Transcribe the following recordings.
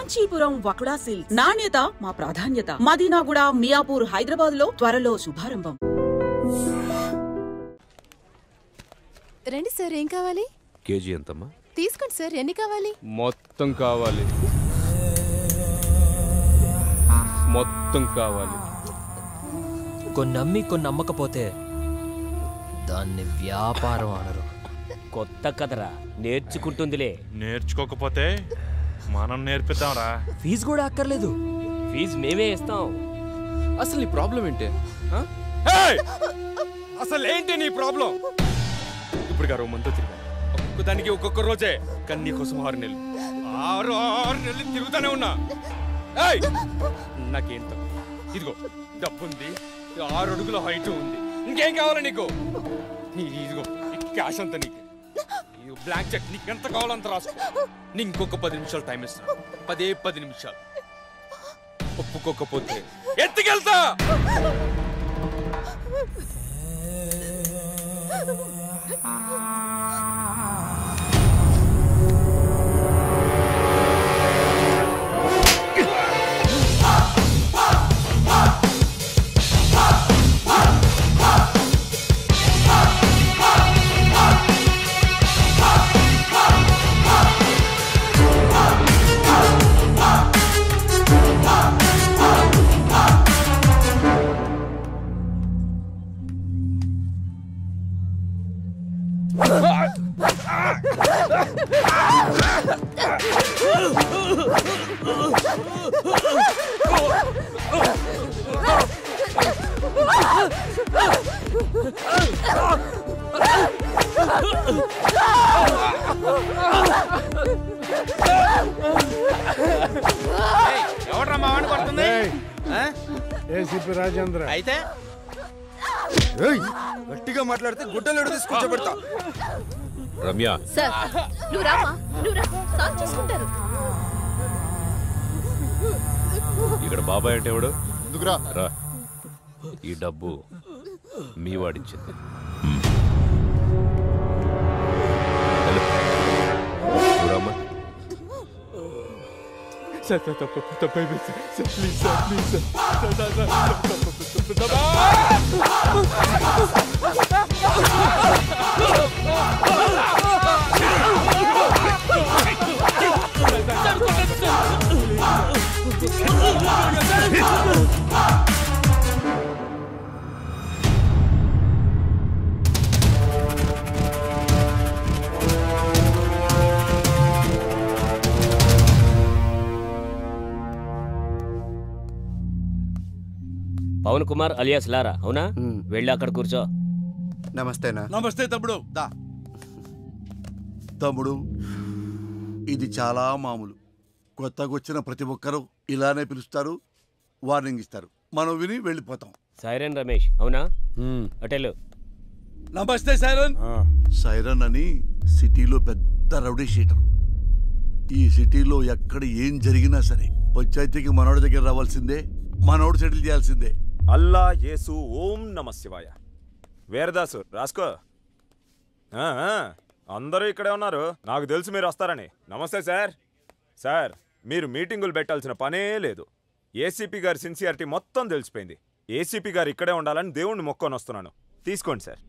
Kanchipuram వకుడా silks నాణ్యత మా ప్రాధాన్యత. మదీనాగూడ, మియాపూర్, హైదరాబాద్ లో త్వరలో శుభారంభం. రండి సార్, ఏం కావాలి? కేజీ ఎంతమ్మా? తీసుకోండి సార్. ఎన్ని కావాలి? మొత్తం కావాలి, మొత్తం కావాలి. కొన్ని నమ్మి కొన్ని నమ్మకపోతే దాన్ని వ్యాపారం అనరు. కొత్త కదరా, నేర్చుకుంటుందిలే. నేర్చుకోకపోతే మనం నేర్పిద్దాంరా. ఫీజు కూడా అక్కర్లేదు, ఫీజు మేమే ఇస్తాం. అసలు నీ ప్రాబ్లం ఏంటి? అసలు ఏంటి నీ ప్రాబ్లం? ఇప్పుడు గారు మంతో తిరిగా ఒక్కొక్కదానికి ఒక్కొక్క రోజే, కానీ నీకోసం 6 నెలలు 6 నెలలు తిరుగుతానే ఉన్నా. నాకేంత ఇదిగో డబ్బుంది, 6 అడుగుల హైట్ ఉంది, ఇంకేం కావాలి నీకు? ఇదిగో క్యాష్ అంతా నీకు, బ్లాంక్ చెక్ నీకు ఎంత కావాలంత రాసుకో. నీ ఇంకొక 10 నిమిషాలు టైం ఇస్తాను. 10 నిమిషాలు. ఒప్పుకోకపోతే ఎత్తుకెళ్తా. ఎవడ్రా మా వాడిని కొడుతుంది? ఏసీపీ రాజేంద్ర. అయితే గట్టిగా మాట్లాడితే గుడ్డలు తీసుకొచ్చబెడతా. రమ్య, సార్ నువ్వు రామా, నువ్వు రా, సాల్వ్ చేసుకుంటారు. ఇక్కడ బాబాయ్ అంటే ఎవడు? ఎందుకురా? రా, ఈ డబ్బు మీ వాడిచ్చింది. రామ్మా. సార్ తప్పైపోయింది sir, please sir, please Pavan Kumar alias Lara, అవునా? వెళ్ళి అక్కడ కూర్చో. నమస్తేనా. నమస్తే తమ్ముడు. దా తమ్ముడు, ఇది చాలా మామూలు. కొత్తగా వచ్చిన ప్రతి ఒక్కరూ ఇలానే పిలుస్తారు, వార్నింగ్ ఇస్తారు, మనం విని వెళ్ళిపోతాం. సైరన్ రమేష్, అవునా? అటెలు. నమస్తే సైరన్. సైరన్ అని సిటీలో పెద్ద రౌడీ షీటర్. ఈ సిటీలో ఎక్కడ ఏం జరిగినా సరే పంచాయతీకి మనోడి దగ్గర రావాల్సిందే, మనోడు సెటిల్ చేయాల్సిందే. అల్లా యేసు ఓం నమ శివాయ. వీరదాసు రాసుకో. అందరూ ఇక్కడే ఉన్నారు, నాకు తెలుసు మీరు వస్తారని. నమస్తే సార్. సార్, మీరు మీటింగులు పెట్టాల్సిన పనే లేదు. ఏసీపీ గారి సిన్సియారిటీ మొత్తం తెలిసిపోయింది. ఏసీపీ గారు ఇక్కడే ఉండాలని దేవుణ్ణి మొక్కొని వస్తున్నాను. తీసుకోండి సార్.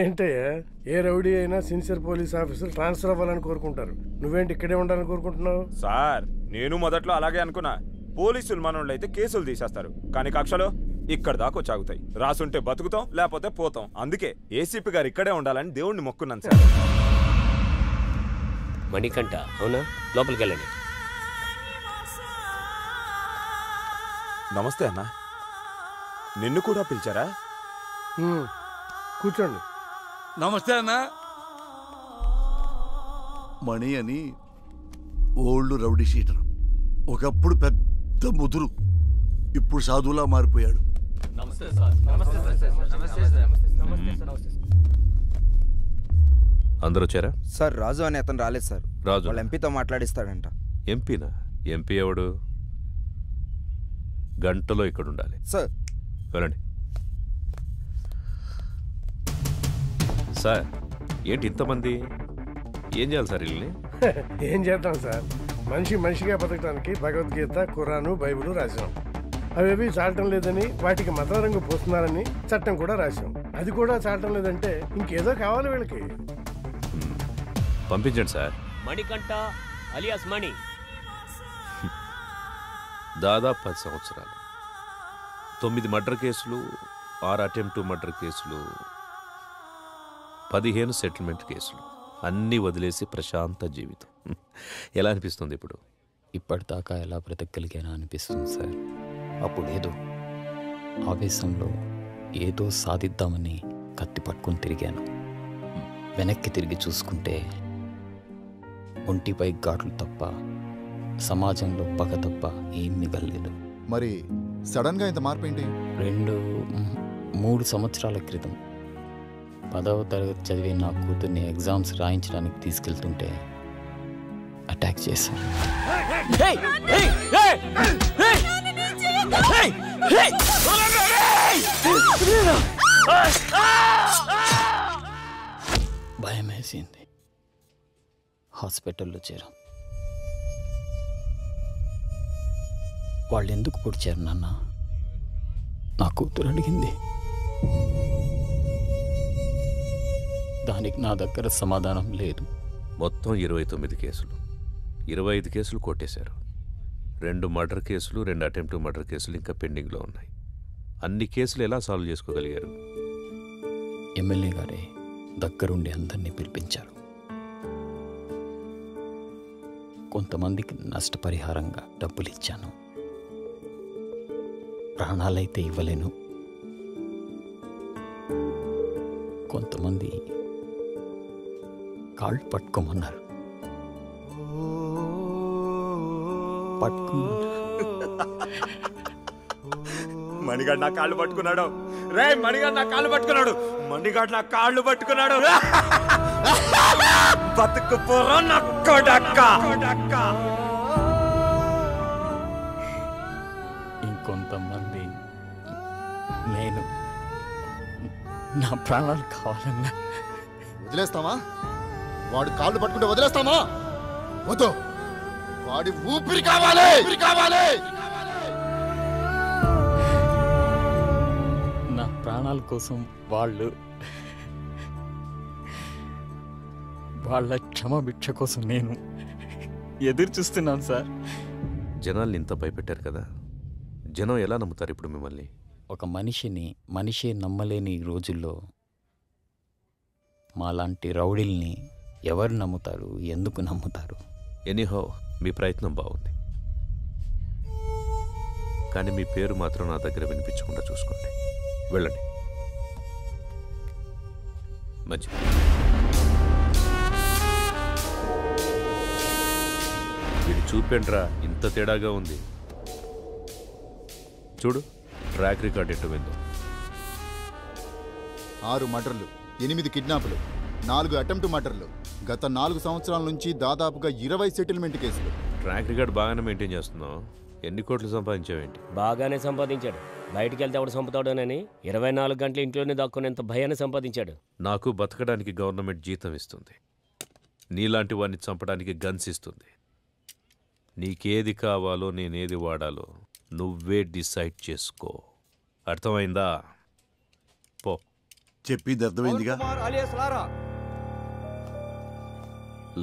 ఏంటయ్యా, ఏ రౌడీ అయినా సిన్సియర్ పోలీస్ ఆఫీసర్ ట్రాన్స్ఫర్ అవ్వాలని కోరుకుంటారు. నువ్వేంటి ఇక్కడే ఉండాలని కోరుకుంటున్నావు? సార్, నేను మొదట్లో అలాగే అనుకున్నా. పోలీసులు మనోళ్ళు అయితే కేసులు తీసేస్తారు, కానీ కక్షలు ఇక్కడ దాకా వచ్చాగుతాయి. రాసుంటే బతుకుతాం, లేకపోతే పోతాం. అందుకే ఏసీపీ గారు ఇక్కడే ఉండాలని దేవుణ్ణి మొక్కున్నాను సార్. మణికంఠ, అవునా? లోపలికి వెళ్ళండి. నమస్తే అన్న. నిన్ను కూడా పిలిచారా? కూర్చోండి. నమస్తే అన్న. మణి అని ఓల్డ్ రౌడీ షీటర్. ఒకప్పుడు పెద్ద ముదురు, ఇప్పుడు సాధువులా మారిపోయాడు. అందరూ వచ్చారా? సార్, రాజు అని అతను రాలేదు సార్. రాజు వాళ్ళ ఎంపీతో మాట్లాడిస్తాడంట. ఎంపీనా? ఎంపీ ఎవడు? గంటలో ఇక్కడ ఉండాలి సార్. వెళ్ళండి. సార్, ఏంటి ఇంతమంది? ఏం చేయాలి సార్ వీళ్ళని? ఏం చేద్దాం సార్, మనిషి మనిషిగా బతకడానికి భగవద్గీత, ఖురాను, బైబిల్ రాశాం. అవేవి చాలటం లేదని, వాటికి మత రంగు పోస్తున్నారని చట్టం కూడా రాశాం. అది కూడా చాలటం లేదంటే ఇంకేదో కావాలి వీళ్ళకి. పంపించండి సార్. మణికంఠ అలియాస్ మణి, దాదాపు 10 సంవత్సరాలు, 9 మర్డర్ కేసులు, 6 అటెంప్ట్ మర్డర్ కేసులు, 15 సెటిల్మెంట్ కేసులు, అన్నీ వదిలేసి ప్రశాంత జీవితం. ఎలా అనిపిస్తుంది ఇప్పుడు? ఇప్పటిదాకా ఎలా బ్రతకగలిగానా అనిపిస్తుంది సార్. అప్పుడు ఏదో ఆవేశంలో ఏదో సాధిద్దామని కత్తి పట్టుకొని తిరిగాను. వెనక్కి తిరిగి చూసుకుంటే ఒంటిపై ఘాట్లు తప్ప, సమాజంలో పగ తప్ప ఏం మిగలలేదు. మరి సడన్గా ఇంత మార్పు ఏంటి? 3 సంవత్సరాల క్రితం 10వ తరగతి చదివే నా కూతుర్ని ఎగ్జామ్స్ రాయించడానికి తీసుకెళ్తుంటే అటాక్ చేశాను. భయం వేసింది. హాస్పిటల్లో చేరాం. వాళ్ళు ఎందుకు పొడిచారు నాన్న? నా కూతురు అడిగింది. దానికి నా దగ్గర సమాధానం లేదు. మొత్తం 29 కేసులు, 25 కేసులు కొట్టేశారు. 2 మర్డర్ కేసులు, 2 అటెంప్ట్ మర్డర్ కేసులు ఇంకా పెండింగ్లో ఉన్నాయి. అన్ని కేసులు ఎలా సాల్వ్ చేసుకోగలిగారు? ఎమ్మెల్యే గారే దగ్గరుండి అందరినీ పిలిపించారు. కొంతమందికి నష్టపరిహారంగా డబ్బులు ఇచ్చాను. ప్రాణాలైతే ఇవ్వలేను. కొంతమంది కాళ్ళు పట్టుకోమన్నారు. మణిగాడు నా కాళ్ళు పట్టుకున్నాడు. రే మణిగాడు నా కాళ్ళు పట్టుకున్నాడు. మణిగాడు నా కాళ్ళు పట్టుకున్నాడు. బతుకుపోరా నా కొడక్క. ఇంకొంతమంది నేను నా ప్రాణాలు కావాలన్నా వదిలేస్తామా? వాడు కాళ్ళు పట్టుకుంటే వదిలేస్తామా? వద్దు, వాడి ఊపిరి కావాలి. నా ప్రాణాల కోసం వాళ్ళ క్షమాభిక్ష కోసం నేను ఎదురు చూస్తున్నాను సార్. జనాల్ని ఇంత భయపెట్టారు కదా, జనం ఎలా నమ్ముతారు ఇప్పుడు మిమ్మల్ని? ఒక మనిషే నమ్మలేని ఈ రోజుల్లో మాలాంటి రౌడీల్ని ఎవరు నమ్ముతారు? ఎందుకు నమ్ముతారు? ఎనీహో మీ ప్రయత్నం బాగుంది, కానీ మీ పేరు మాత్రం నా దగ్గర వినిపించకుండా చూసుకోండి. వెళ్ళండి. మంచి వీడు చూపేంట్రా ఇంత తేడాగా ఉంది. చూడు ట్రాక్ రికార్డ్ ఎటు విందో. 6 మర్డర్లు, 8 కిడ్నాపులు, 4 అటెంప్ట్ మర్డర్లు, గత 4 సంవత్సరాల నుంచి దాదాపుగా 20 సెటిల్మెంట్ కేసులు. ట్రాక్ రికార్డ్ బాగానే మెయింటైన్ చేస్తున్నావు. ఎన్ని కోట్లు సంపాదించావేంటి? బాగానే సంపాదించాడు. బయటికి వెళ్తే ఎవడు చంపుతాడోనని 24 గంటలు ఇంట్లోనే దాక్కునేంత భయాన్ని సంపాదించాడు. నాకు బతకడానికి గవర్నమెంట్ జీతం ఇస్తుంది, నీలాంటి వాడిని చంపడానికి గన్స్ ఇస్తుంది. నీకేది కావాలో నేనేది వాడాలో నువ్వే డిసైడ్ చేసుకో. అర్థమైందా? పో. చెప్పింది అర్థమైందిగా.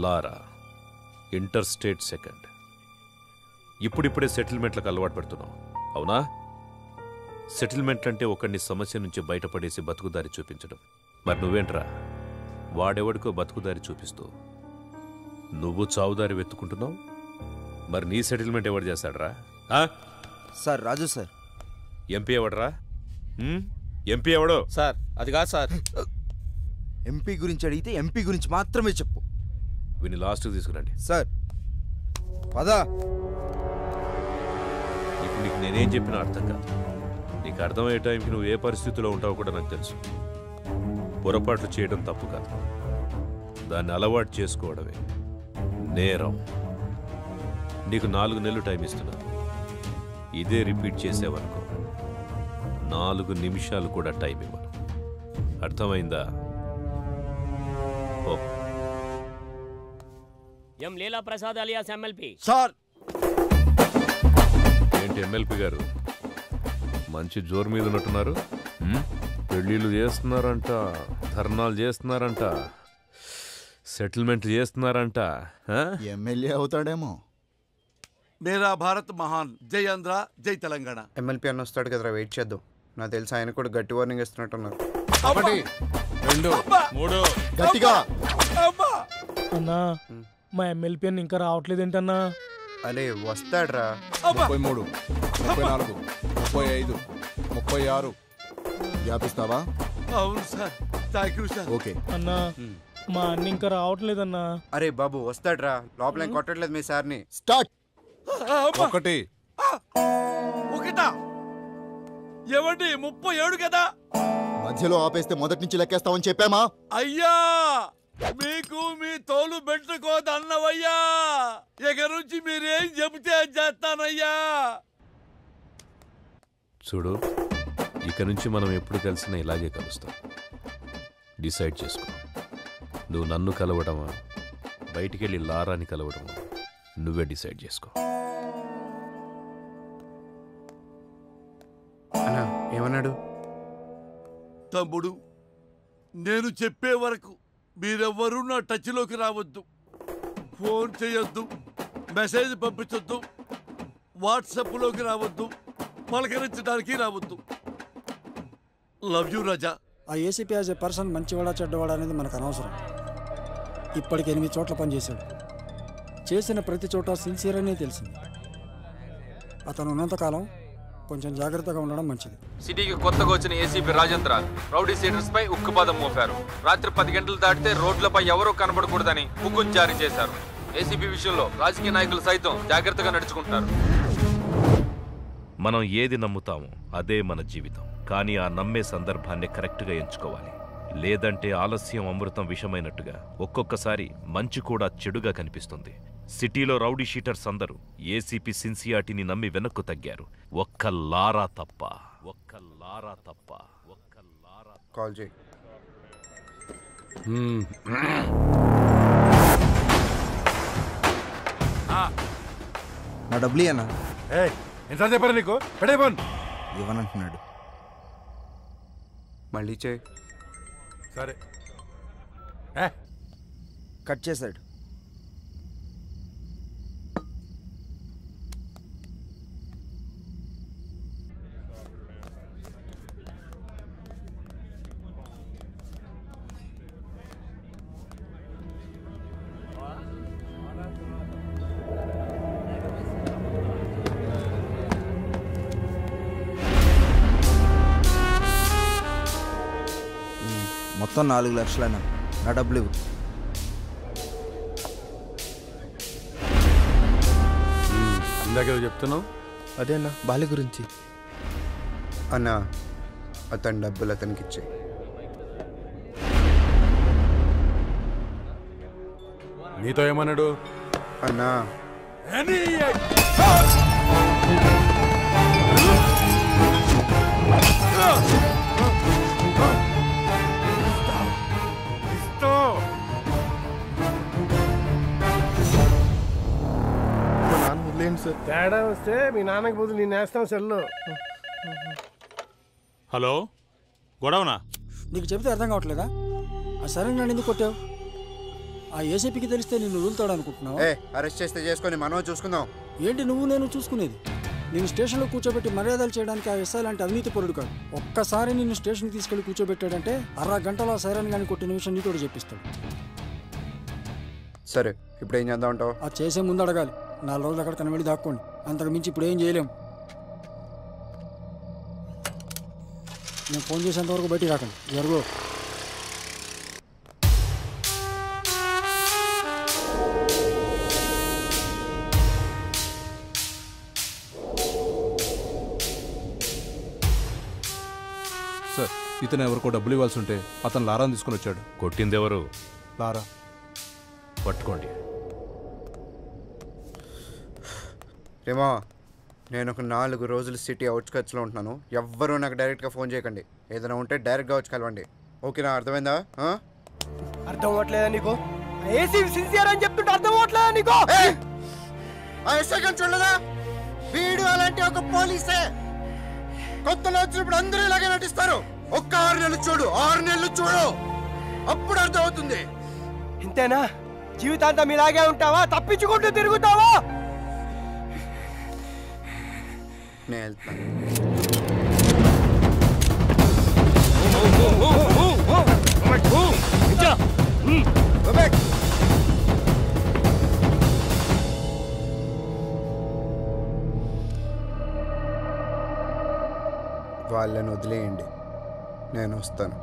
లారా ఇంటర్ స్టేట్ సెకండ్. ఇప్పుడిప్పుడే సెటిల్మెంట్లకు అలవాటు పడుతున్నావు, అవునా? సెటిల్మెంట్ అంటే ఒకడిని సమస్య నుంచి బయటపడేసి బతుకుదారి చూపించడం. మరి నువ్వేంట్రా వాడెవడికో బతుకుదారి చూపిస్తూ నువ్వు చావుదారి వెతుకుంటున్నావు. మరి నీ సెటిల్మెంట్ ఎవడు చేస్తాడరా? సార్ రాజు సార్. ఎంపీ ఎవడరా? ఎంపీ ఎవడో? సార్ అది కాదు సార్. ఎంపీ గురించి అడిగితే ఎంపీ గురించి మాత్రమే చెప్పు. వీని లాస్ట్కి తీసుకురండి. సార్ పదా. ఇప్పుడు నీకు నేనేం చెప్పినా అర్థం కాదు. నీకు అర్థమయ్యే టైంకి నువ్వు ఏ పరిస్థితిలో ఉంటావో కూడా నాకు తెలుసు. పొరపాట్లు చేయడం తప్పు కాదు, దాన్ని అలవాటు చేసుకోవడమే నేరం. నీకు 4 నెలలు టైం ఇస్తున్నా. ఇదే రిపీట్ చేసేవనుకో 4 నిమిషాలు కూడా టైం ఇవ్వను. అర్థమైందా? ఓ ఎం లీలా ప్రసాద్ అలియాస్ ఎమ్మెల్పీ. సార్ ఏంటి ఎమ్మెల్పీ గారు మంచి జోరు మీద ఉన్నట్టున్నారు? పెళ్ళిళ్ళు చేస్తున్నారంట, ధర్నాలు చేస్తున్నారంట, సెటిల్మెంట్ చేస్తున్నారంట. ఎమ్మెల్యే అవుతాడేమో. మేరా భారత్ మహాన్, జై ఆంధ్ర, జై తెలంగాణ. ఎమ్మెల్పీ అన్న వస్తాడు కదరా, వెయిట్ చేద్దాం. నాకు తెలిసి ఆయన కూడా గట్టి వార్నింగ్ ఇస్తున్నట్టున్నారు. 1 2 3 గట్టిగా. అన్నా మా ఎమ్మెల్పీ అని ఇంకా రావట్లేదేంటన్నా? అరే వస్తాడ్రా. 33 34 35 36 వ్యాపిస్తావా? అవును sir, thank you sir. Okay అన్నా మా అన్న ఇంకా రావట్లేదన్నా. అరే బాబు వస్తాడ్రా, లోపల ఏం కొట్టట్లేదు మీ సార్ని. స్టార్ట్. 1 ఒకటా ఏమండి 37 కదా? మధ్యలో ఆపేస్తే మొదటి నుంచి లెక్కేస్తామని చెప్పామా? అయ్యా మీకు మీ తోలు పెట్టుకోదన్నవయ్యా. ఇక నుంచి మీరేం చెబితే చేస్తానయ్యా. చూడు, ఇక నుంచి మనం ఎప్పుడు కలిసినా ఇలాగే కలుస్తాం. డిసైడ్ చేసుకో. నువ్వు నన్ను కలవడమా, బయటికెళ్ళి లారాని కలవడమా, నువ్వే డిసైడ్ చేసుకో. అన్నా ఏమన్నాడు? తమ్ముడు, నేను చెప్పే వరకు మీరెవ్వరూ నా టచ్లోకి రావద్దు. ఫోన్ చేయొద్దు, మెసేజ్ పంపించొద్దు, వాట్సాప్లోకి రావద్దు, పలకరించడానికి రావద్దు. లవ్ యూ రాజా. ఆ ఏసీపీ యాజ్ ఎ పర్సన్ మంచివాడా చెడ్డవాడా అనేది మనకు అనవసరం. ఇప్పటికి 8 చోట్ల పనిచేశాడు. చేసిన ప్రతి చోట సిన్సియర్ అనే తెలిసింది. అతను ఉన్నంతకాలం కొంచెం జాగ్రత్తగా ఉండడం మంచిది. సిటీకి కొత్తగా వచ్చిన ఏసీపీ రాజేంద్ర రౌడీ సీడర్స్ పై ఉక్కుపాదం మోపారు. రాత్రి 10 గంటలు దాటితే రోడ్లపై ఎవరూ కనబడకూడదని హుకుం జారీ చేశారు. ఏసీపీ విషయంలో రాజకీయ నాయకులు సైతం జాగ్రత్తగా నడుచుకుంటారు. మనం ఏది నమ్ముతామో అదే మన జీవితం. కానీ ఆ నమ్మే సందర్భాన్ని కరెక్ట్గా ఎంచుకోవాలి. లేదంటే ఆలస్యం అమృతం విషమైనట్టుగా ఒక్కొక్కసారి మంచి కూడా చెడుగా కనిపిస్తుంది. సిటీలో రౌడీ షీటర్స్ అందరూ ఏసీపీ సిన్సియారిటీని నమ్మి వెనక్కు తగ్గారు. ఒక్క లారా తప్ప. కాల్ చేయి. నా డబ్బులు అన్నా. ఎంత చెప్పారు నీకు? పెడేపోన్ ఇవ్వనంటున్నాడు. మళ్ళీ చేయి. సరే కట్ చేశాడు. మొత్తం 4 లక్షలైనా నా డబ్బులు ఇవ్వు. ఇందాక చెప్తున్నావు అదే అన్న బాలి గురించి. అన్నా అతని డబ్బులు అతనికి ఇచ్చేయి. నీతో ఏమన్నాడు? అన్నా తేడా వస్తే మీ నాన్నకి బదులు నేను వేస్తాం సెల్లో. హలో, గొడవనా? నీకు చెబితే అర్థం కావట్లేదా? ఆ సరే నన్ను ఎందుకు కొట్టావు? ఆ ఏసీపీకి తెలిస్తే నిన్ను వదులుతాడు అనుకుంటున్నావు? అరెస్ట్ చేస్తే చేసుకొని మనం చూసుకుందాం. ఏంటి నువ్వు నేను చూసుకునేది? నేను స్టేషన్లో కూర్చోబెట్టి మర్యాదలు చేయడానికి ఆ ఎస్ఐ లాంటి అవినీతి పరుడు కాదు. ఒక్కసారి నిన్ను స్టేషన్కి తీసుకెళ్లి కూర్చోబెట్టాడంటే 1/2 గంటలో సైరన్ కానీ కొట్టిన విషయం నీతోడు చెప్పిస్తాడు. సరే ఇప్పుడు ఏం చేద్దాం అంటావు? ఆ చేసే ముందు అడగాలి. 4 రోజులు అక్కడ కనబడి దాక్కోండి. అంతకు మించి ఇప్పుడు ఏం చేయలేం. నేను ఫోన్ చేసేంతవరకు బయటికి రాకండి. జరుగు. సార్, ఇతను ఎవరికో డబ్బులు ఇవ్వాల్సి ఉంటే అతను లారాని తీసుకుని వచ్చాడు. కొట్టిందెవరు? లారా. పట్టుకోండి. రేమా, నేను ఒక 4 రోజులు సిటీ అవుట్స్కట్స్లో ఉంటున్నాను. ఎవ్వరూ నాకు డైరెక్ట్గా ఫోన్ చేయకండి. ఏదైనా ఉంటే డైరెక్ట్గా వచ్చి కలవండి. ఓకేనా? అర్థమైందా? అర్థం అవ్వట్లేదా నీకు? ఏసీ సిన్సియర్ అని చెప్తుంటే అర్థం అవట్లేదా నీకు? ఆ ఎస్ఐ గారిని చూడలేదా? వీడు అలాంటి ఒక పోలీసే. కొత్తలో వచ్చినప్పుడు అందరూ ఇలాగే నటిస్తారు. ఒక్క 6 నెలలు చూడు, 6 నెలలు చూడు, అప్పుడు అర్థం అవుతుంది. ఇంతేనా? జీవితాంతం ఇలాగే ఉంటావా? తప్పించుకుంటూ తిరుగుతావా? నేను వెళ్తాను. వాళ్ళని వదిలేయండి, నేను వస్తాను.